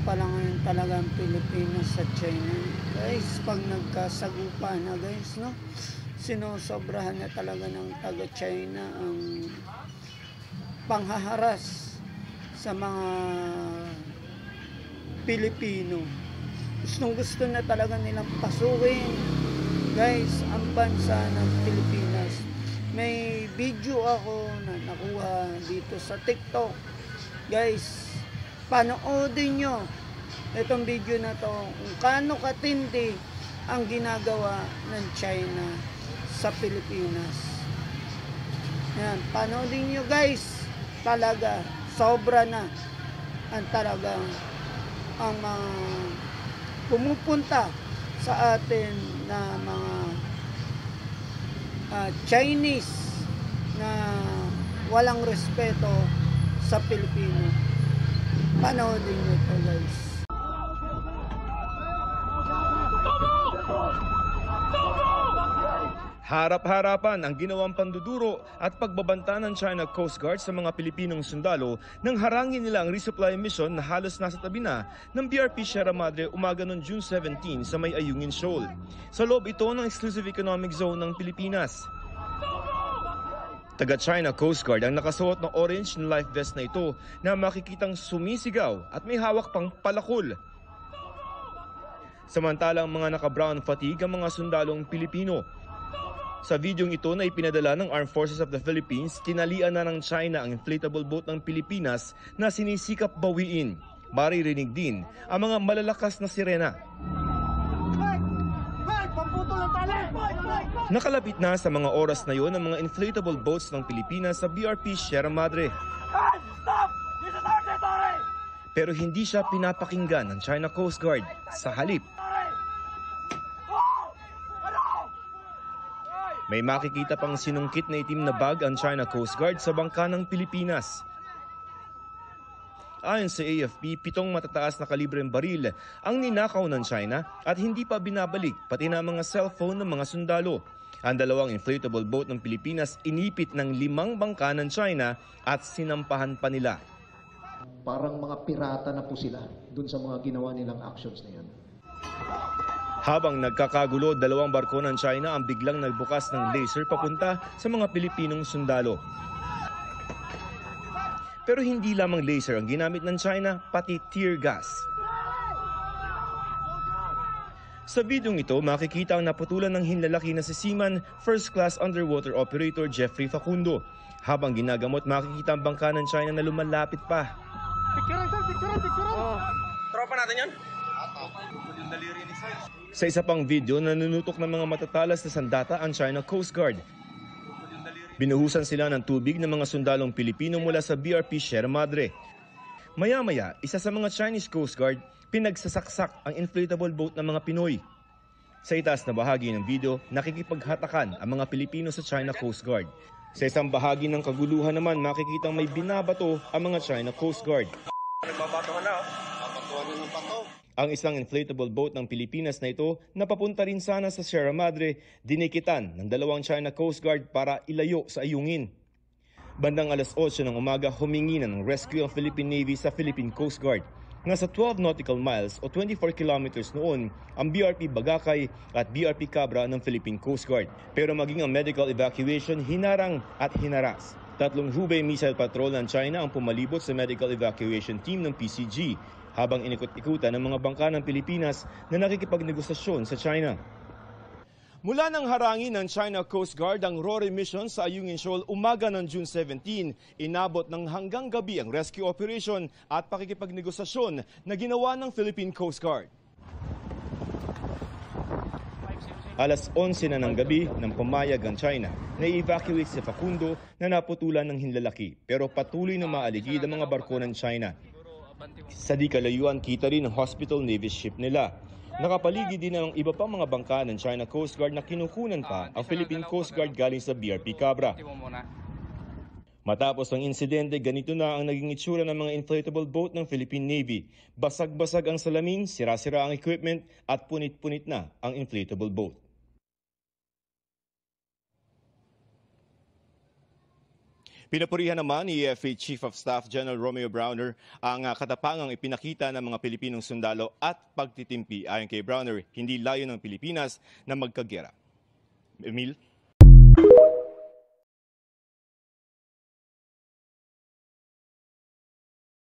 pala ngayon talaga ang Pilipinas sa China. Guys, pag nagkasagupa na guys, no? Sinosobrahan na talaga ng taga-China ang panghaharas sa mga Pilipino. Gusto na talaga nilang pasukin, guys, ang bansa ng Pilipinas. May video ako na nakuha dito sa TikTok. Guys, panoodin nyo itong video na to kung kaano katindi ang ginagawa ng China sa Pilipinas. Yan, panoodin nyo guys. Talaga, sobra na ang talagang ang mga pumupunta sa atin na mga Chinese na walang respeto sa Pilipino. Panoodin nyo ito guys. Harap-harapan ang ginawang panduduro at pagbabanta ng China Coast Guard sa mga Pilipinong sundalo nang harangin nila ang resupply mission na halos nasa tabi na ng BRP Sierra Madre umaga noong June 17 sa may Ayungin Shoal. Sa loob ito ng Exclusive Economic Zone ng Pilipinas. Taga-China Coast Guard ang nakasuot ng orange na life vest na ito na makikitang sumisigaw at may hawak pang palakol. Samantalang mga naka-brown fatigue ang mga sundalong Pilipino. Sa videong ito na ipinadala ng Armed Forces of the Philippines, tinalian na ng China ang inflatable boat ng Pilipinas na sinisikap bawiin. Maririnig din ang mga malalakas na sirena. Nakalapit na sa mga oras na yon ang mga inflatable boats ng Pilipinas sa BRP Sierra Madre. Pero hindi siya pinapakinggan ng China Coast Guard. Sa halip, may makikita pang sinungkit na itim na bag ang China Coast Guard sa bangka ng Pilipinas. Ayon sa AFP, 7 matataas na kalibreng baril ang ninakaw ng China at hindi pa binabalik pati na mga cellphone ng mga sundalo. Ang 2 inflatable boat ng Pilipinas inipit ng 5 bangka ng China at sinampahan pa nila. Parang mga pirata na po sila dun sa mga ginawa nilang actions na yan. Habang nagkakagulo, 2 barko ng China ang biglang nagbukas ng laser papunta sa mga Pilipinong sundalo. Pero hindi lamang laser ang ginamit ng China, pati tear gas. Sa videong ito, makikita ang naputulan ng hinlalaki na si Seaman First Class Underwater Operator Jeffrey Facundo. Habang ginagamot, makikita ang bangka ng China na lumalapit pa. Tropa natin yan? Sa isa pang video, nanunutok ng mga matatalas na sandata ang China Coast Guard. Binuhusan sila ng tubig ng mga sundalong Pilipino mula sa BRP Sierra Madre. Maya-maya, isa sa mga Chinese Coast Guard pinagsasaksak ang inflatable boat ng mga Pinoy. Sa itaas na bahagi ng video, nakikipaghatakan ang mga Pilipino sa China Coast Guard. Sa isang bahagi ng kaguluhan naman, makikitang may binabato ang mga China Coast Guard. Nagbabatuhan na, Babatuhan na ng bato. Ang isang inflatable boat ng Pilipinas na ito na papunta rin sana sa Sierra Madre, dinikitan ng 2 China Coast Guard para ilayo sa Ayungin. Bandang alas 8 ng umaga, humingi na ng rescue ang Philippine Navy sa Philippine Coast Guard. Nasa 12 nautical miles o 24 kilometers noon ang BRP Bagakay at BRP Cabra ng Philippine Coast Guard. Pero maging ang medical evacuation, hinarang at hinaras. 3 Hubei missile patrol ng China ang pumalibot sa medical evacuation team ng PCG, habang inikot-ikutan ng mga bangka ng Pilipinas na nakikipagnegosasyon sa China. Mula nang harangin ng China Coast Guard ang RORE mission sa Ayungin Shoal umaga ng June 17, inabot ng hanggang gabi ang rescue operation at pakikipagnegosasyon na ginawa ng Philippine Coast Guard. Alas 11 na ng gabi nang pumayag ang China na i-evacuate si Facundo na naputulan ng hinlalaki, pero patuloy na maaligid ang mga barko ng China. Sa di kalayuan, kita rin ang hospital Navy ship nila. Nakapaligid din ang iba pang mga bangka ng China Coast Guard na kinukunan pa ang Philippine Coast Guard galing sa BRP Cabra. Matapos ang insidente, ganito na ang naging itsura ng mga inflatable boat ng Philippine Navy. Basag-basag ang salamin, sira-sira ang equipment at punit-punit na ang inflatable boat. Pinapurihan naman ni EFA Chief of Staff General Romeo Browner ang katapangang ipinakita ng mga Pilipinong sundalo at pagtitimpi. Ayon kay Browner, hindi layo ng Pilipinas na magkagera. Emil?